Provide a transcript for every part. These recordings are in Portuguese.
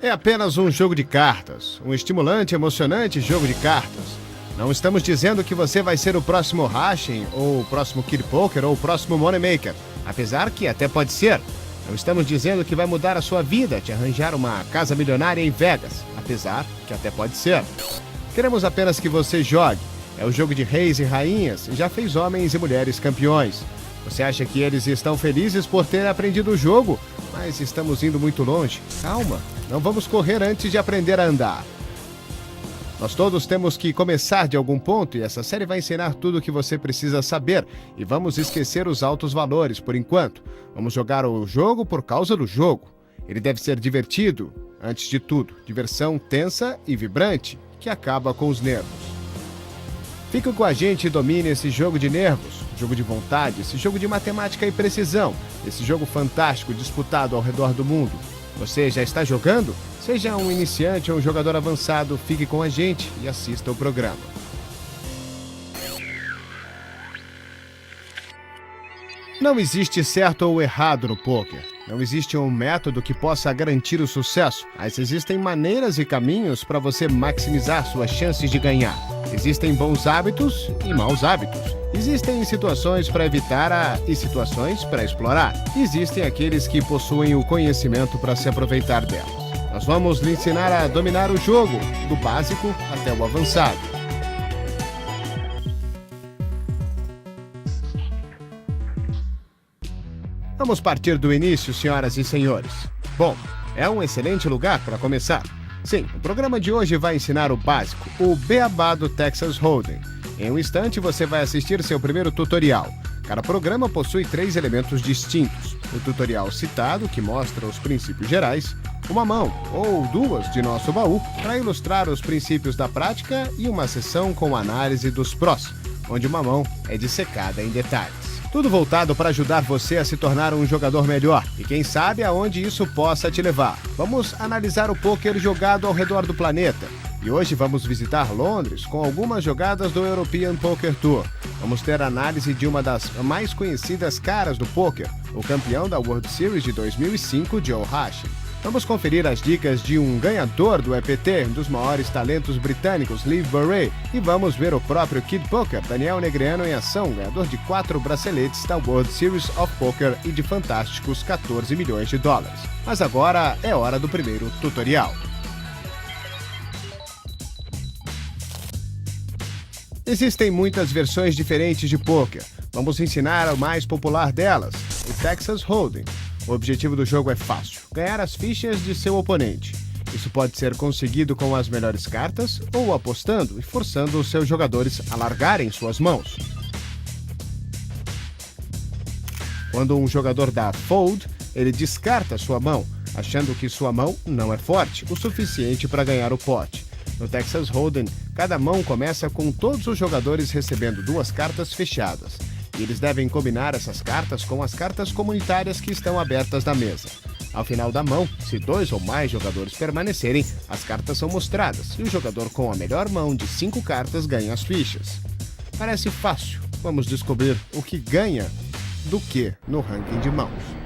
É apenas um jogo de cartas, um estimulante e emocionante jogo de cartas. Não estamos dizendo que você vai ser o próximo Hashim, ou o próximo Kid Poker, ou o próximo Moneymaker, apesar que até pode ser. Não estamos dizendo que vai mudar a sua vida, te arranjar uma casa milionária em Vegas, apesar que até pode ser. Queremos apenas que você jogue. É o jogo de reis e rainhas e já fez homens e mulheres campeões. Você acha que eles estão felizes por ter aprendido o jogo? Mas estamos indo muito longe. Calma, não vamos correr antes de aprender a andar. Nós todos temos que começar de algum ponto e essa série vai ensinar tudo o que você precisa saber. E vamos esquecer os altos valores por enquanto. Vamos jogar o jogo por causa do jogo. Ele deve ser divertido, antes de tudo. Diversão tensa e vibrante, que acaba com os nervos. Fique com a gente e domine esse jogo de nervos, jogo de vontade, esse jogo de matemática e precisão, esse jogo fantástico disputado ao redor do mundo. Você já está jogando? Seja um iniciante ou um jogador avançado, fique com a gente e assista o programa. Não existe certo ou errado no poker. Não existe um método que possa garantir o sucesso, mas existem maneiras e caminhos para você maximizar suas chances de ganhar. Existem bons hábitos e maus hábitos. Existem situações para evitar e situações para explorar. Existem aqueles que possuem o conhecimento para se aproveitar delas. Nós vamos lhe ensinar a dominar o jogo, do básico até o avançado. Vamos partir do início, senhoras e senhores. Bom, é um excelente lugar para começar. Sim, o programa de hoje vai ensinar o básico, o beabá do Texas Hold'em. Em um instante você vai assistir seu primeiro tutorial. Cada programa possui 3 elementos distintos. O tutorial citado, que mostra os princípios gerais, uma mão ou 2 de nosso baú para ilustrar os princípios da prática e uma sessão com análise dos prós, onde uma mão é dissecada em detalhes. Tudo voltado para ajudar você a se tornar um jogador melhor e quem sabe aonde isso possa te levar. Vamos analisar o poker jogado ao redor do planeta. E hoje vamos visitar Londres com algumas jogadas do European Poker Tour. Vamos ter análise de uma das mais conhecidas caras do poker, o campeão da World Series de 2005, Joe Hashim. Vamos conferir as dicas de um ganhador do EPT, um dos maiores talentos britânicos, Liv Burray. E vamos ver o próprio Kid Poker, Daniel Negreanu em ação, ganhador de 4 braceletes da World Series of Poker e de fantásticos 14 milhões de dólares. Mas agora é hora do primeiro tutorial. Existem muitas versões diferentes de poker. Vamos ensinar a mais popular delas, o Texas Hold'em. O objetivo do jogo é fácil, ganhar as fichas de seu oponente. Isso pode ser conseguido com as melhores cartas ou apostando e forçando os seus jogadores a largarem suas mãos. Quando um jogador dá fold, ele descarta sua mão, achando que sua mão não é forte o suficiente para ganhar o pote. No Texas Hold'em, cada mão começa com todos os jogadores recebendo 2 cartas fechadas. E eles devem combinar essas cartas com as cartas comunitárias que estão abertas na mesa. Ao final da mão, se 2 ou mais jogadores permanecerem, as cartas são mostradas e o jogador com a melhor mão de 5 cartas ganha as fichas. Parece fácil. Vamos descobrir o que ganha do que no ranking de mãos.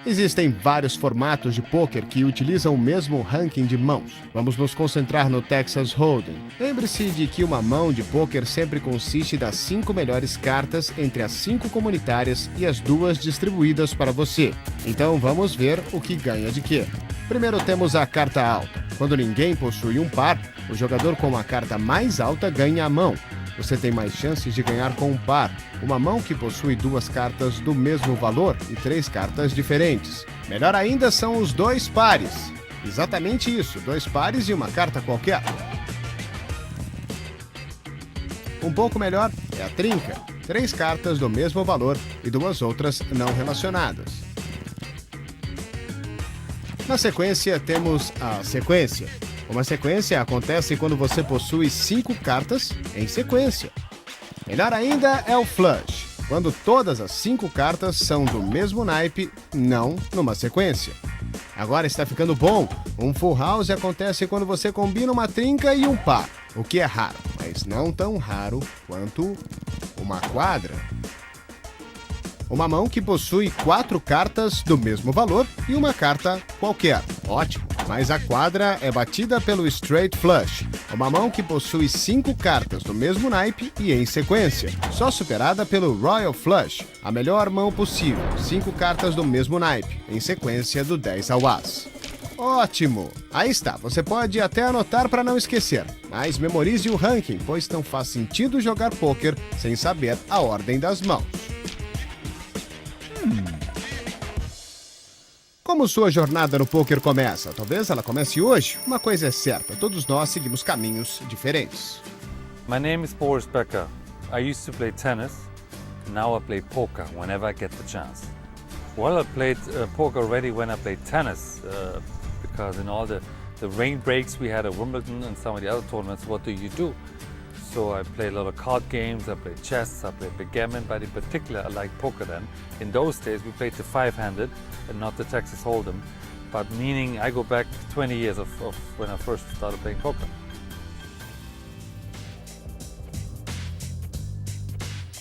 Existem vários formatos de poker que utilizam o mesmo ranking de mãos. Vamos nos concentrar no Texas Hold'em. Lembre-se de que uma mão de poker sempre consiste das 5 melhores cartas entre as 5 comunitárias e as 2 distribuídas para você. Então vamos ver o que ganha de quê. Primeiro temos a carta alta. Quando ninguém possui um par, o jogador com a carta mais alta ganha a mão. Você tem mais chances de ganhar com um par, uma mão que possui 2 cartas do mesmo valor e 3 cartas diferentes. Melhor ainda são os 2 pares. Exatamente isso, 2 pares e uma carta qualquer. Um pouco melhor é a trinca, 3 cartas do mesmo valor e 2 outras não relacionadas. Na sequência temos a sequência. Uma sequência acontece quando você possui 5 cartas em sequência. Melhor ainda é o flush, quando todas as 5 cartas são do mesmo naipe, não numa sequência. Agora está ficando bom. Um full house acontece quando você combina uma trinca e um par, o que é raro, mas não tão raro quanto uma quadra. Uma mão que possui 4 cartas do mesmo valor e uma carta qualquer. Ótimo! Mas a quadra é batida pelo Straight Flush, uma mão que possui 5 cartas do mesmo naipe e em sequência, só superada pelo Royal Flush, a melhor mão possível, 5 cartas do mesmo naipe, em sequência do 10 ao as. Ótimo! Aí está, você pode até anotar para não esquecer, mas memorize o ranking, pois não faz sentido jogar pôquer sem saber a ordem das mãos. Como sua jornada no pôquer começa? Talvez ela comece hoje? Uma coisa é certa, todos nós seguimos caminhos diferentes. My name is Boris Becker. I used to play tennis. Now I play poker whenever I get the chance. Well, I played poker already when I played tennis because in all the rain breaks we had at Wimbledon and some of the other tournaments, what do? So I play a lot of card games, I play chess, I play backgammon, but in particular I like poker then. In those days we played the 5-handed and not the Texas Hold'em, but meaning I go back 20 years of when I first started playing poker.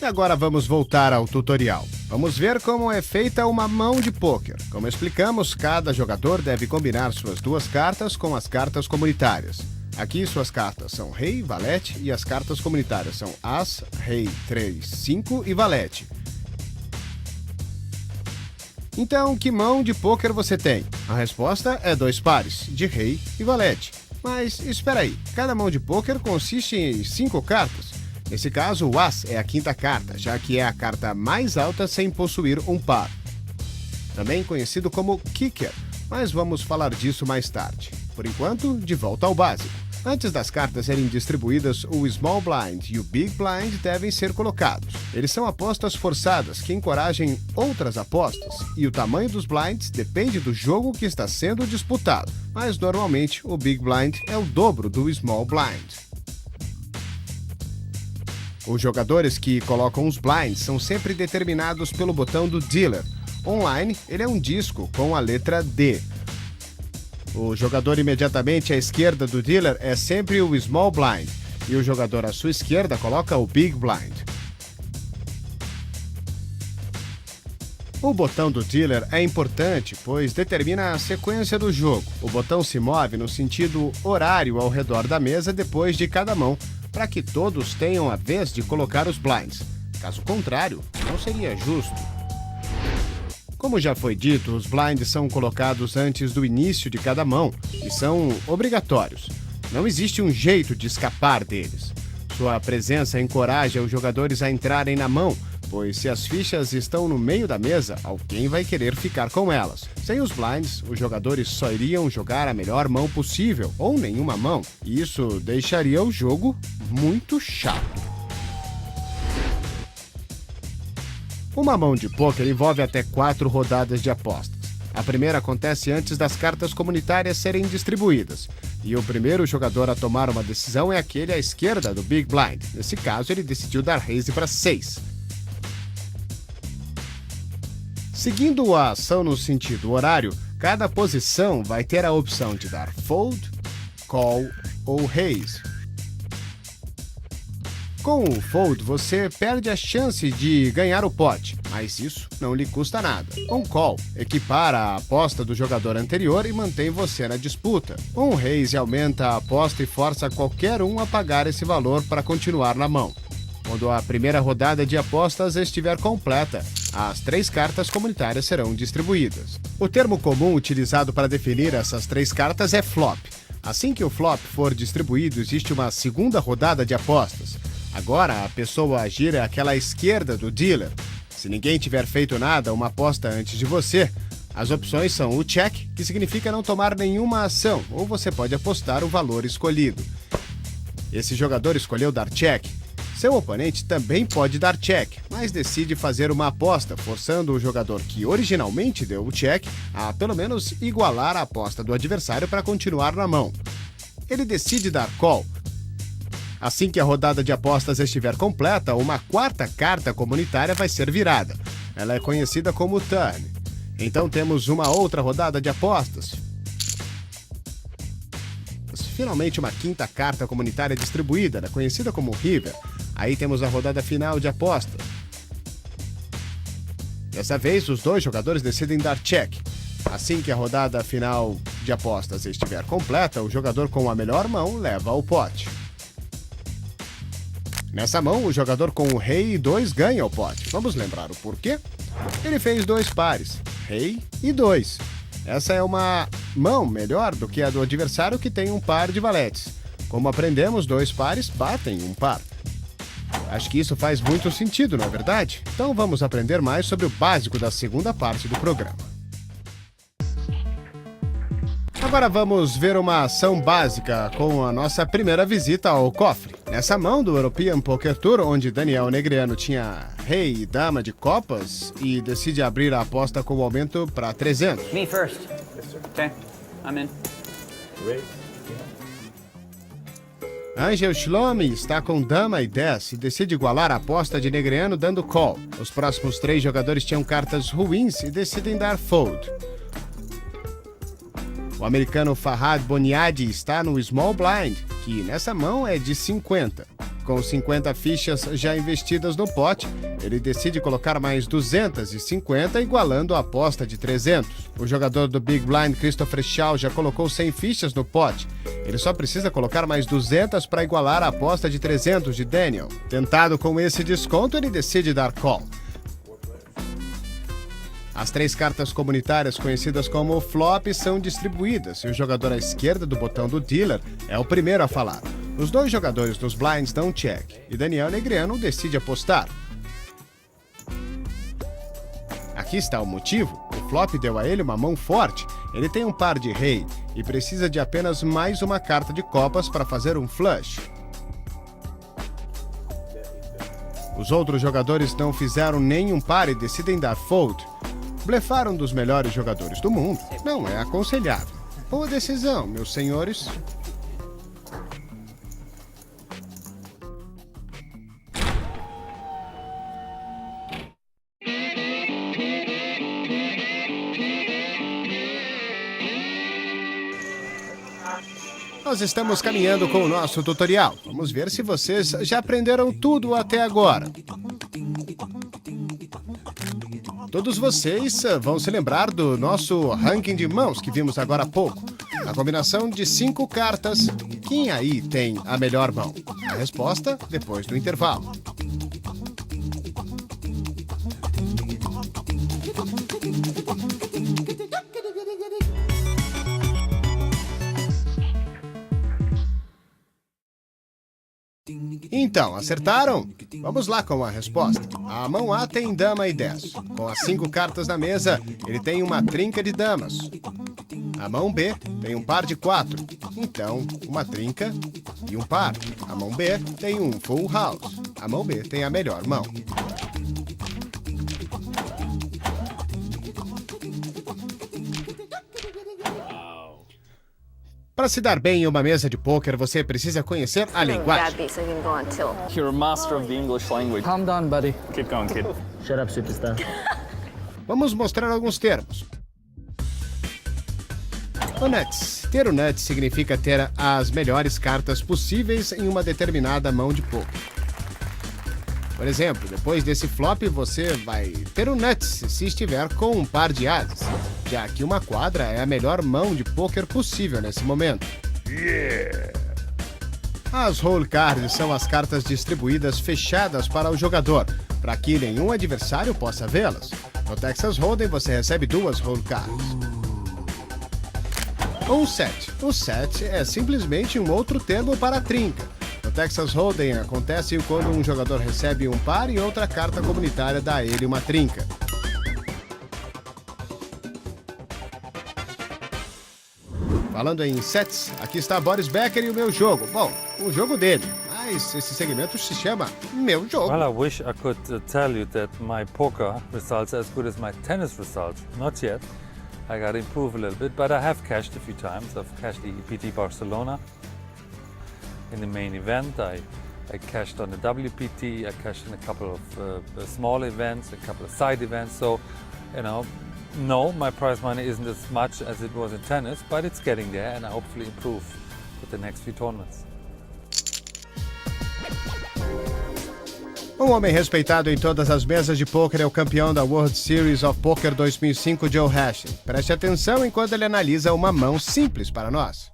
E agora vamos voltar ao tutorial. Vamos ver como é feita uma mão de pôquer. Como explicamos, cada jogador deve combinar suas 2 cartas com as cartas comunitárias. Aqui suas cartas são rei, valete e as cartas comunitárias são as, rei, 3, 5 e valete. Então, que mão de pôquer você tem? A resposta é 2 pares, de rei e valete. Mas espera aí, cada mão de pôquer consiste em 5 cartas. Nesse caso, o as é a 5ª carta, já que é a carta mais alta sem possuir um par. Também conhecido como kicker, mas vamos falar disso mais tarde. Por enquanto, de volta ao básico. Antes das cartas serem distribuídas, o Small Blind e o Big Blind devem ser colocados. Eles são apostas forçadas que encorajem outras apostas, e o tamanho dos blinds depende do jogo que está sendo disputado, mas normalmente o Big Blind é o dobro do Small Blind. Os jogadores que colocam os blinds são sempre determinados pelo botão do dealer. Online, ele é um disco com a letra D. O jogador imediatamente à esquerda do dealer é sempre o Small Blind, e o jogador à sua esquerda coloca o Big Blind. O botão do dealer é importante, pois determina a sequência do jogo. O botão se move no sentido horário ao redor da mesa depois de cada mão, para que todos tenham a vez de colocar os blinds. Caso contrário, não seria justo. Como já foi dito, os blinds são colocados antes do início de cada mão e são obrigatórios. Não existe um jeito de escapar deles. Sua presença encoraja os jogadores a entrarem na mão, pois se as fichas estão no meio da mesa, alguém vai querer ficar com elas. Sem os blinds, os jogadores só iriam jogar a melhor mão possível, ou nenhuma mão, e isso deixaria o jogo muito chato. Uma mão de pôquer envolve até 4 rodadas de apostas. A primeira acontece antes das cartas comunitárias serem distribuídas, e o primeiro jogador a tomar uma decisão é aquele à esquerda do Big Blind. Nesse caso, ele decidiu dar raise para 6. Seguindo a ação no sentido horário, cada posição vai ter a opção de dar fold, call ou raise. Com o fold, você perde a chance de ganhar o pote, mas isso não lhe custa nada. Um call equipara a aposta do jogador anterior e mantém você na disputa. Um raise aumenta a aposta e força qualquer um a pagar esse valor para continuar na mão. Quando a primeira rodada de apostas estiver completa, as 3 cartas comunitárias serão distribuídas. O termo comum utilizado para definir essas 3 cartas é flop. Assim que o flop for distribuído, existe uma segunda rodada de apostas. Agora, a pessoa a agir é aquela à esquerda do dealer. Se ninguém tiver feito nada, uma aposta antes de você, as opções são o check, que significa não tomar nenhuma ação, ou você pode apostar o valor escolhido. Esse jogador escolheu dar check. Seu oponente também pode dar check, mas decide fazer uma aposta, forçando o jogador que originalmente deu o check a pelo menos igualar a aposta do adversário para continuar na mão. Ele decide dar call. Assim que a rodada de apostas estiver completa, uma 4ª carta comunitária vai ser virada. Ela é conhecida como turn. Então temos uma outra rodada de apostas. Finalmente uma 5ª carta comunitária distribuída, conhecida como river. Aí temos a rodada final de aposta. Dessa vez, os dois jogadores decidem dar check. Assim que a rodada final de apostas estiver completa, o jogador com a melhor mão leva o pote. Nessa mão, o jogador com o rei e 2 ganha o pote. Vamos lembrar o porquê? Ele fez 2 pares, rei e 2. Essa é uma mão melhor do que a do adversário que tem um par de valetes. Como aprendemos, 2 pares batem um par. Acho que isso faz muito sentido, não é verdade? Então vamos aprender mais sobre o básico da segunda parte do programa. Agora vamos ver uma ação básica com a nossa primeira visita ao cofre. Nessa mão do European Poker Tour, onde Daniel Negreanu tinha rei e dama de copas e decide abrir a aposta com o aumento para 300. Me first. Okay, I'm in. Angel Shlomi está com dama e 10 e decide igualar a aposta de Negreanu dando call. Os próximos 3 jogadores tinham cartas ruins e decidem dar fold. O americano Farhad Boniadi está no Small Blind, que nessa mão é de 50. Com 50 fichas já investidas no pote, ele decide colocar mais 250, igualando a aposta de 300. O jogador do Big Blind, Christopher Shaw, já colocou 100 fichas no pote. Ele só precisa colocar mais 200 para igualar a aposta de 300 de Daniel. Tentado com esse desconto, ele decide dar call. As 3 cartas comunitárias conhecidas como flop são distribuídas e o jogador à esquerda do botão do dealer é o primeiro a falar. Os 2 jogadores dos blinds dão check e Daniel Negreanu decide apostar. Aqui está o motivo. O flop deu a ele uma mão forte. Ele tem um par de rei e precisa de apenas mais uma carta de copas para fazer um flush. Os outros jogadores não fizeram nenhum par e decidem dar fold. Blefar um dos melhores jogadores do mundo não é aconselhável. Boa decisão, meus senhores. Nós estamos caminhando com o nosso tutorial. Vamos ver se vocês já aprenderam tudo até agora. Todos vocês vão se lembrar do nosso ranking de mãos que vimos agora há pouco. A combinação de 5 cartas, quem aí tem a melhor mão? A resposta depois do intervalo. Então, acertaram? Vamos lá com a resposta. A mão A tem dama e 10. Com as 5 cartas na mesa, ele tem uma trinca de damas. A mão B tem um par de 4. Então, uma trinca e um par. A mão B tem um full house. A mão B tem a melhor mão. Para se dar bem em uma mesa de pôquer, você precisa conhecer a linguagem. You're a master of the English language. Calm down, buddy. Keep going, kid. Shut up, superstar. Vamos mostrar alguns termos. O nuts. Ter o nuts significa ter as melhores cartas possíveis em uma determinada mão de pôquer. Por exemplo, depois desse flop, você vai ter o nuts se estiver com um par de ases, já que uma quadra é a melhor mão de pôquer possível nesse momento. As hole cards são as cartas distribuídas fechadas para o jogador, para que nenhum adversário possa vê-las. No Texas Hold'em você recebe 2 hole cards. Um set. O set é simplesmente um outro termo para trinca. No Texas Hold'em acontece quando um jogador recebe um par e outra carta comunitária dá a ele uma trinca. Falando em sets, aqui está Boris Becker e o meu jogo. Bom, o jogo dele, mas esse segmento se chama Meu Jogo. Well, I wish I could tell you that my poker results are as good as my tennis results. Not yet. I got to improve a little bit, but I have cashed a few times. I've cashed the PT Barcelona in the main event. I cashed on the WPT. I cashed in a couple of small events, a couple of side events. So, you know, no, my prize money isn't as much as it was in tennis, but it's getting there, and I hopefully improve with the next few tournaments. Um homem respeitado em todas as mesas de pôquer é o campeão da World Series of Poker 2005, Joe Hashing. Preste atenção enquanto ele analisa uma mão simples para nós.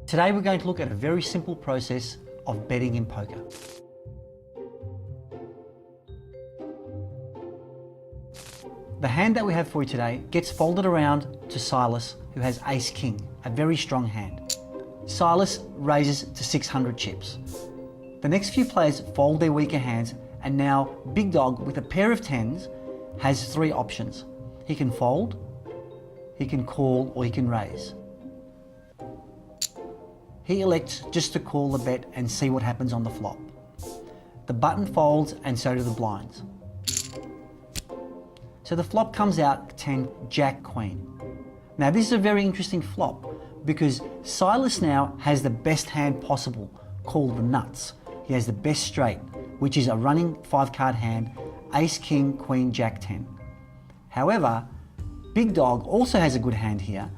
Today we're going to look at a very simple process of betting in poker. The hand that we have for you today gets folded around to Silas, who has ace-king, a very strong hand. Silas raises to 600 chips. The next few players fold their weaker hands, and now Big Dog, with a pair of tens, has three options. He can fold, he can call, or he can raise. He elects just to call the bet and see what happens on the flop. The button folds and so do the blinds. So the flop comes out 10 Jack Queen. Now this is a very interesting flop because Silas now has the best hand possible, called the nuts. He has the best straight, which is a running 5-card hand, Ace King Queen Jack 10. However, Big Dog also has a good hand here.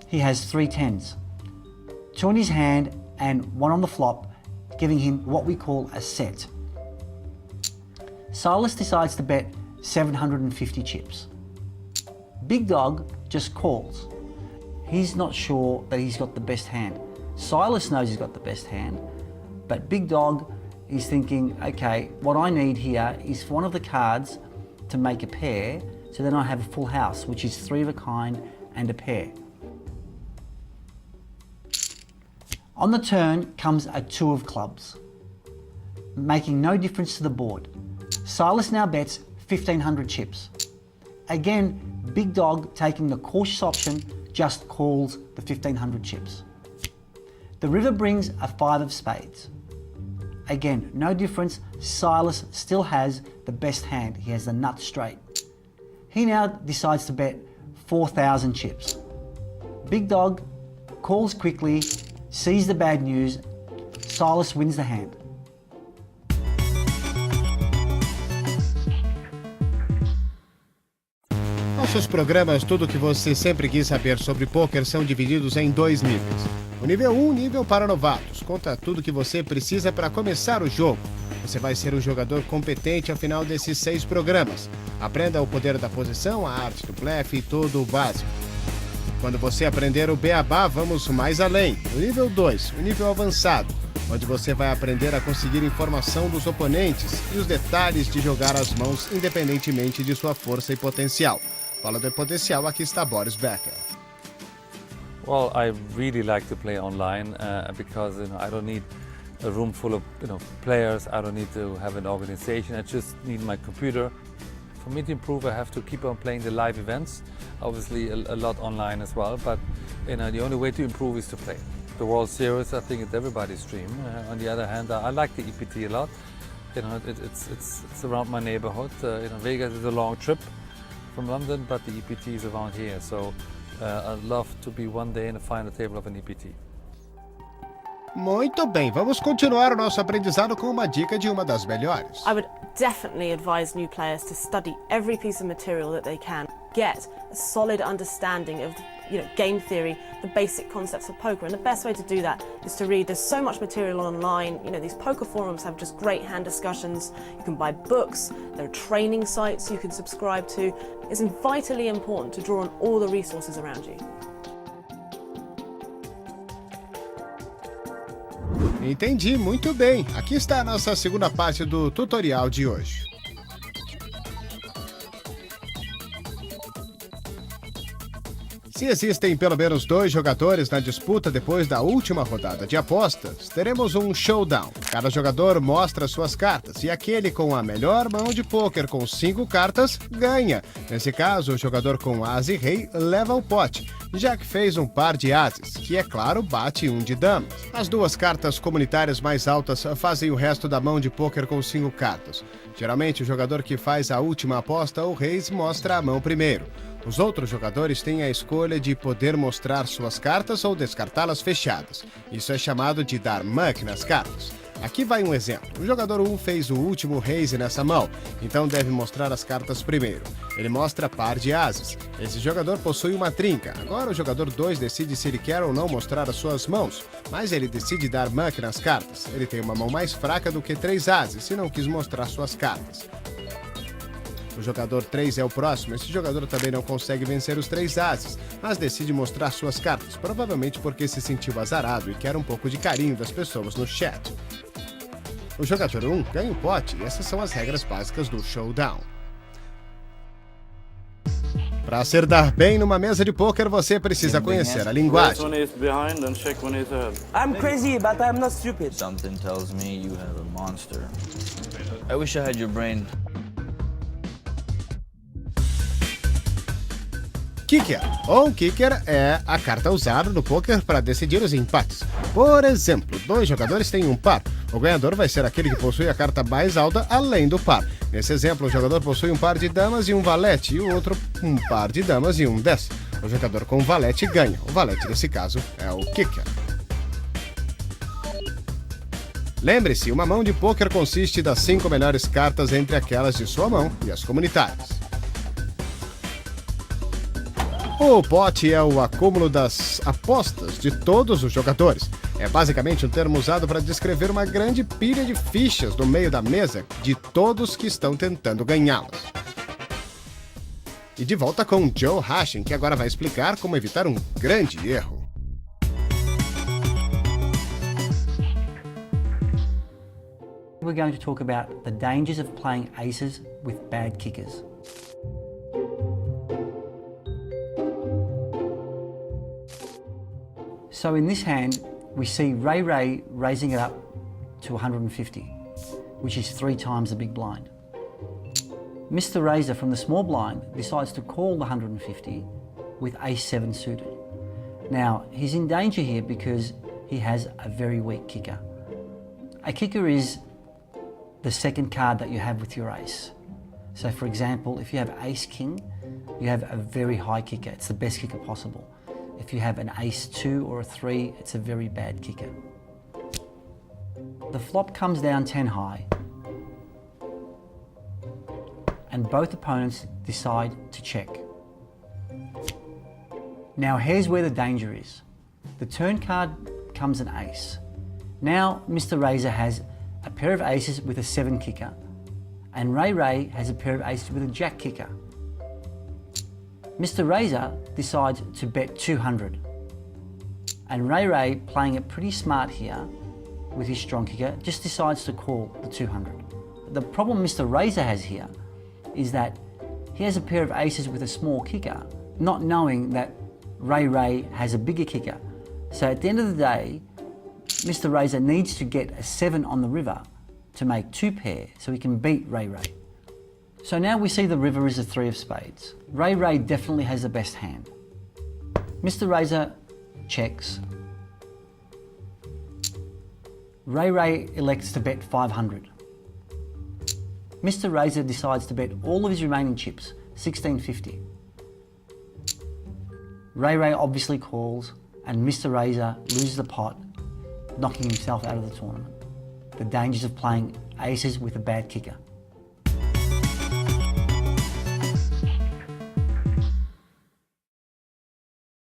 He has 3 tens. 2 in his hand and 1 on the flop, giving him what we call a set. Silas decides to bet 750 chips. Big Dog just calls. He's not sure that he's got the best hand. Silas knows he's got the best hand, but Big Dog is thinking, okay, what I need here is one of the cards to make a pair, so then I have a full house, which is 3 of a kind and a pair. On the turn comes a 2 of clubs, making no difference to the board. Silas now bets 1,500 chips. Again, Big Dog, taking the cautious option, just calls the 1,500 chips. The river brings a 5 of spades. Again, no difference, Silas still has the best hand. He has the nut straight. He now decides to bet 4,000 chips. Big Dog calls quickly, sees the bad news, Silas wins the hand. Nossos programas, tudo o que você sempre quis saber sobre pôquer, são divididos em 2 níveis. O nível 1, nível para novatos, conta tudo o que você precisa para começar o jogo. Você vai ser um jogador competente ao final desses 6 programas. Aprenda o poder da posição, a arte do blefe e todo o básico. Quando você aprender o beabá, vamos mais além. O nível 2, o nível avançado, onde você vai aprender a conseguir informação dos oponentes e os detalhes de jogar as mãos independentemente de sua força e potencial. Fala do potencial, aqui está Boris Becker. Well, I really like to play online because I don't need a room full of players. I don't need to have an organization. I just need my computer. For me to improve, I have to keep on playing the live events. Obviously, a lot online as well. But the only way to improve is to play. The World Series, I think it's everybody's dream. On the other hand, I like the EPT a lot. It's around my neighborhood. Vegas is a long trip from London, but the EPT is around here. So I'd love to be one day in the final table of an EPT. Muito bem, vamos continuar o nosso aprendizado com uma dica de uma das melhores. I would definitely advise new players to study every piece of material that they can. Get a solid understanding of game theory, the basic concepts of poker, and the best way to do that is to read. There's so much material online. These poker forums have just great hand discussions. You can buy books, there are training sites you can subscribe to. It's vitally important to draw on all the resources around you. Entendi, muito bem. Aqui está a nossa segunda parte do tutorial de hoje. Se existem pelo menos 2 jogadores na disputa depois da última rodada de apostas, teremos um showdown. Cada jogador mostra suas cartas e aquele com a melhor mão de pôquer com 5 cartas ganha. Nesse caso, o jogador com as e rei leva o pote, já que fez um par de ases, que é claro bate um de damas. As 2 cartas comunitárias mais altas fazem o resto da mão de pôquer com 5 cartas. Geralmente, o jogador que faz a última aposta ou reis mostra a mão primeiro. Os outros jogadores têm a escolha de poder mostrar suas cartas ou descartá-las fechadas. Isso é chamado de dar muck nas cartas. Aqui vai um exemplo. O jogador 1 fez o último raise nessa mão, então deve mostrar as cartas primeiro. Ele mostra par de ases. Esse jogador possui uma trinca. Agora o jogador 2 decide se ele quer ou não mostrar as suas mãos, mas ele decide dar muck nas cartas. Ele tem uma mão mais fraca do que 3 ases e não quis mostrar suas cartas. O jogador 3 é o próximo. Esse jogador também não consegue vencer os 3 ases, mas decide mostrar suas cartas, provavelmente porque se sentiu azarado e quer um pouco de carinho das pessoas no chat. O jogador 1 ganha o pote e essas são as regras básicas do Showdown. Para se dar bem numa mesa de pôquer, você precisa conhecer a linguagem. I'm crazy, but I'm not stupid. Something tells me you have a monster. I wish I had your brain. Kicker, ou kicker, é a carta usada no poker para decidir os empates. Por exemplo, 2 jogadores têm um par. O ganhador vai ser aquele que possui a carta mais alta além do par. Nesse exemplo, o jogador possui um par de damas e um valete, e o outro um par de damas e um 10. O jogador com valete ganha. O valete, nesse caso, é o kicker. Lembre-se, uma mão de pôquer consiste das 5 melhores cartas entre aquelas de sua mão e as comunitárias. O pote é o acúmulo das apostas de todos os jogadores. É basicamente um termo usado para descrever uma grande pilha de fichas no meio da mesa de todos que estão tentando ganhá-las. E de volta com Joe Hashim, que agora vai explicar como evitar um grande erro. We're going to talk about the dangers of playing aces with bad kickers. So in this hand, we see Ray raising it up to 150, which is 3 times the big blind. Mr. Razor from the small blind decides to call the 150 with ace-7 suited. Now, he's in danger here because he has a very weak kicker. A kicker is the second card that you have with your ace. So for example, if you have ace-king, you have a very high kicker. It's the best kicker possible. If you have an ace-2 or a 3, it's a very bad kicker. The flop comes down 10 high, and both opponents decide to check. Now here's where the danger is. The turn card comes an ace. Now Mr. Razor has a pair of aces with a 7 kicker, and Ray has a pair of aces with a jack kicker. Mr. Razor decides to bet 200, and Ray, playing it pretty smart here with his strong kicker, just decides to call the 200. The problem Mr. Razor has here is that he has a pair of aces with a small kicker, not knowing that Ray has a bigger kicker. So at the end of the day, Mr. Razor needs to get a 7 on the river to make 2 pair so he can beat Ray. So now we see the river is a 3 of spades. Ray definitely has the best hand. Mr. Razor checks. Ray elects to bet 500. Mr. Razor decides to bet all of his remaining chips, 1650. Ray obviously calls, and Mr. Razor loses the pot, knocking himself out of the tournament. The dangers of playing aces with a bad kicker.